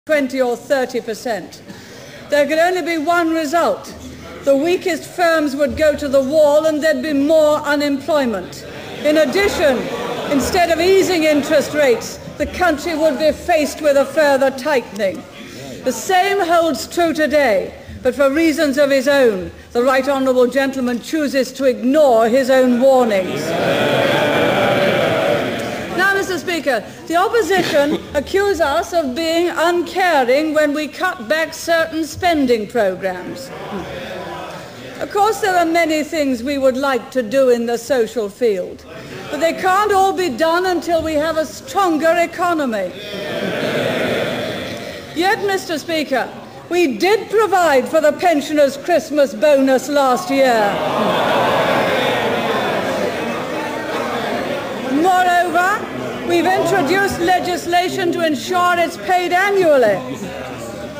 20 or 30%. There could only be one result. The weakest firms would go to the wall and there'd be more unemployment. In addition, instead of easing interest rates, the country would be faced with a further tightening. The same holds true today, but for reasons of his own, the Right Honourable Gentleman chooses to ignore his own warnings. Now, Mr. Speaker, the opposition accuse us of being uncaring when we cut back certain spending programmes. Of course, there are many things we would like to do in the social field, but they can't all be done until we have a stronger economy. Yet, Mr. Speaker, we did provide for the pensioners' Christmas bonus last year. Moreover, we've introduced legislation to ensure it's paid annually.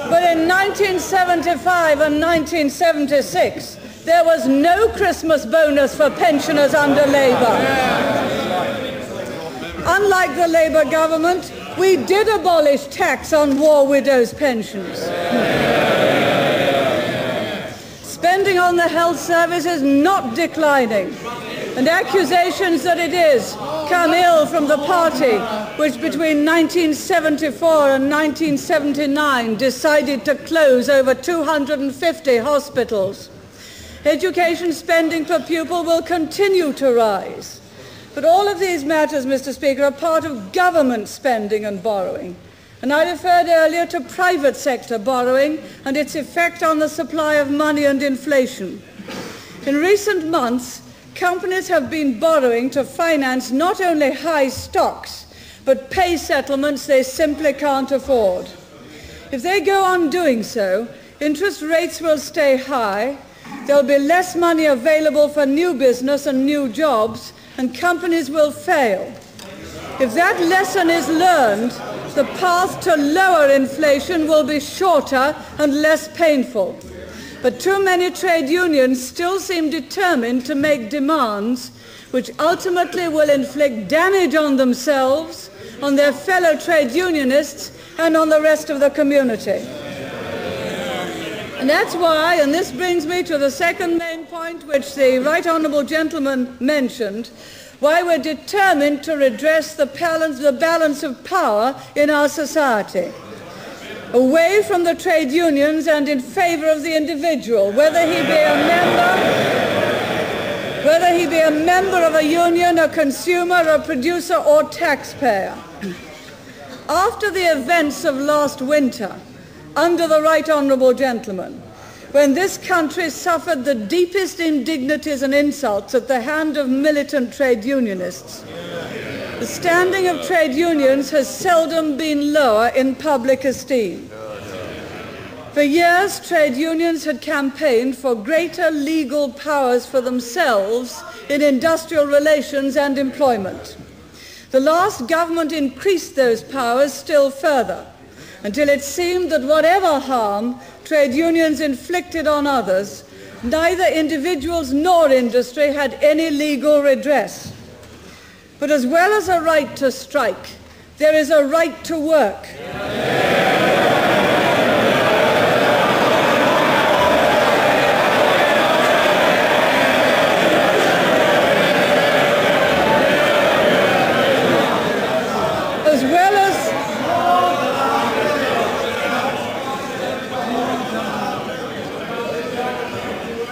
But in 1975 and 1976, there was no Christmas bonus for pensioners under Labour. Unlike the Labour government, we did abolish tax on war widows' pensions. Spending on the health service is not declining, and accusations that it is come ill from the party which between 1974 and 1979 decided to close over 250 hospitals. Education spending per pupil will continue to rise. But all of these matters, Mr. Speaker, are part of government spending and borrowing. And I referred earlier to private sector borrowing and its effect on the supply of money and inflation. In recent months, companies have been borrowing to finance not only high stocks, but pay settlements they simply can't afford. If they go on doing so, interest rates will stay high, there will be less money available for new business and new jobs, and companies will fail. If that lesson is learned, the path to lower inflation will be shorter and less painful. But too many trade unions still seem determined to make demands which ultimately will inflict damage on themselves, on their fellow trade unionists, and on the rest of the community. And that's why, and this brings me to the second main point which the Right Honourable Gentleman mentioned, why we're determined to redress the balance of power in our society, away from the trade unions and in favour of the individual, whether he be a member of a union, a consumer, a producer or taxpayer. After the events of last winter, under the Right Honourable Gentleman, when this country suffered the deepest indignities and insults at the hand of militant trade unionists, the standing of trade unions has seldom been lower in public esteem. For years, trade unions had campaigned for greater legal powers for themselves in industrial relations and employment. The last government increased those powers still further, until it seemed that whatever harm trade unions inflicted on others, neither individuals nor industry had any legal redress. But as well as a right to strike, there is a right to work.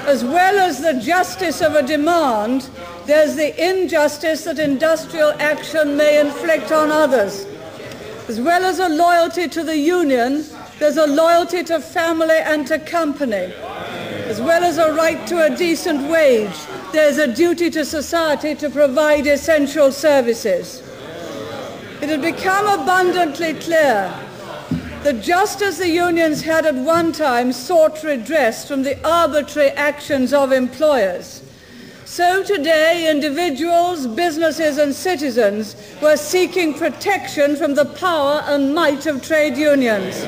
As well as the justice of a demand, there's the injustice that industrial action may inflict on others. As well as a loyalty to the union, there's a loyalty to family and to company. As well as a right to a decent wage, there's a duty to society to provide essential services. It had become abundantly clear that just as the unions had at one time sought redress from the arbitrary actions of employers, so today individuals, businesses and citizens were seeking protection from the power and might of trade unions.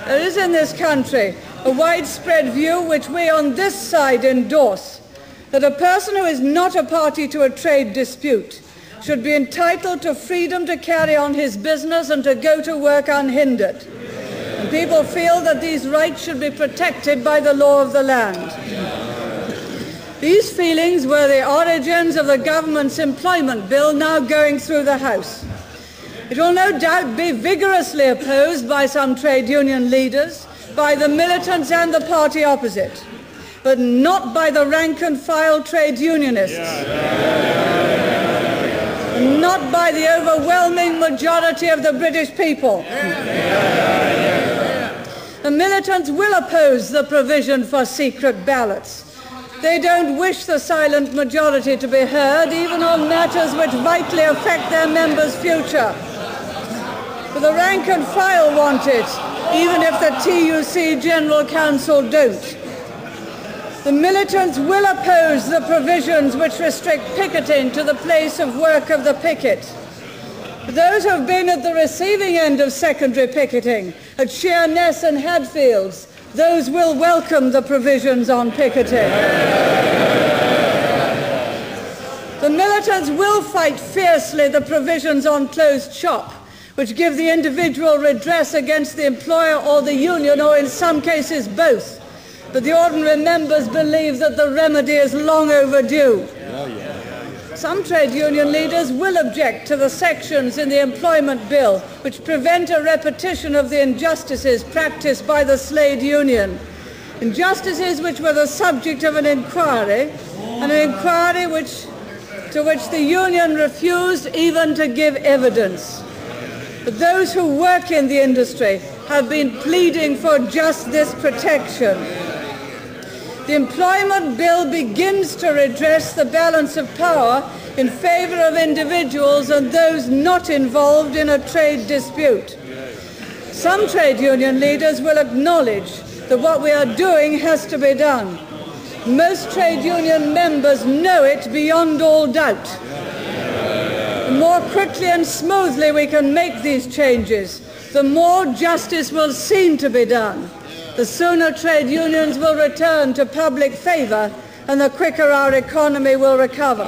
There is in this country a widespread view which we on this side endorse, that a person who is not a party to a trade dispute should be entitled to freedom to carry on his business and to go to work unhindered. And people feel that these rights should be protected by the law of the land. These feelings were the origins of the government's employment bill now going through the House. It will no doubt be vigorously opposed by some trade union leaders, by the militants and the party opposite, but not by the rank-and-file trade unionists, not by the overwhelming majority of the British people. The militants will oppose the provision for secret ballots. They don't wish the silent majority to be heard, even on matters which vitally affect their members' future. But the rank and file want it, even if the TUC General Council don't. The militants will oppose the provisions which restrict picketing to the place of work of the picket. For those who have been at the receiving end of secondary picketing at Sheerness and Hadfields, those will welcome the provisions on picketing. The militants will fight fiercely the provisions on closed shop, which give the individual redress against the employer or the union, or in some cases both. But the ordinary members believe that the remedy is long overdue. Some trade union leaders will object to the sections in the employment bill which prevent a repetition of the injustices practiced by the Slade Union. Injustices which were the subject of an inquiry, and an inquiry to which the union refused even to give evidence. But those who work in the industry have been pleading for just this protection. The employment bill begins to redress the balance of power in favour of individuals and those not involved in a trade dispute. Some trade union leaders will acknowledge that what we are doing has to be done. Most trade union members know it beyond all doubt. The more quickly and smoothly we can make these changes, the more justice will seem to be done. The sooner trade unions will return to public favour, and the quicker our economy will recover.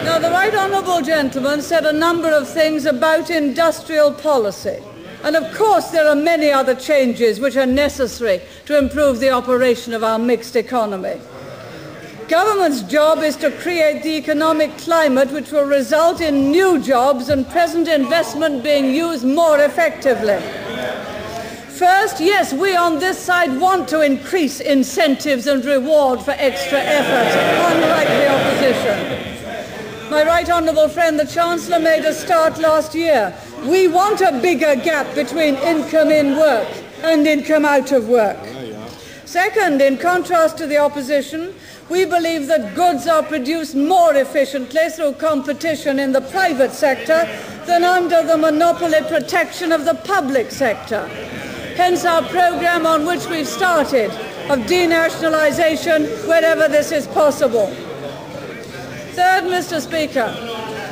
Now, the Right Honourable Gentleman said a number of things about industrial policy. And of course there are many other changes which are necessary to improve the operation of our mixed economy. Government's job is to create the economic climate which will result in new jobs and present investment being used more effectively. First, yes, we on this side want to increase incentives and reward for extra effort, unlike the opposition. My right honourable friend, the Chancellor, made a start last year. We want a bigger gap between income in work and income out of work. Second, in contrast to the opposition, we believe that goods are produced more efficiently through competition in the private sector than under the monopoly protection of the public sector. Hence our programme on which we've started of denationalisation wherever this is possible. Third, Mr. Speaker,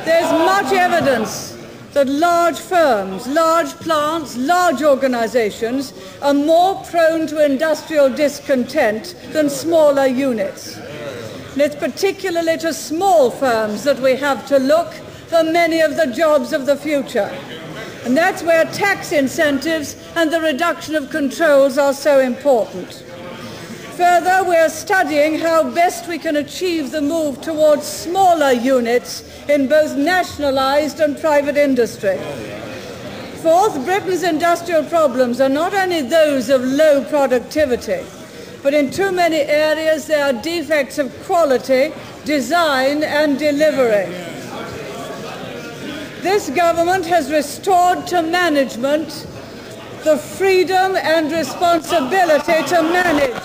there's much evidence that large firms, large plants, large organisations are more prone to industrial discontent than smaller units. And it's particularly to small firms that we have to look for many of the jobs of the future. And that's where tax incentives and the reduction of controls are so important. Further, we are studying how best we can achieve the move towards smaller units in both nationalised and private industry. Fourth, Britain's industrial problems are not only those of low productivity, but in too many areas there are defects of quality, design and delivery. This government has restored to management the freedom and responsibility to manage.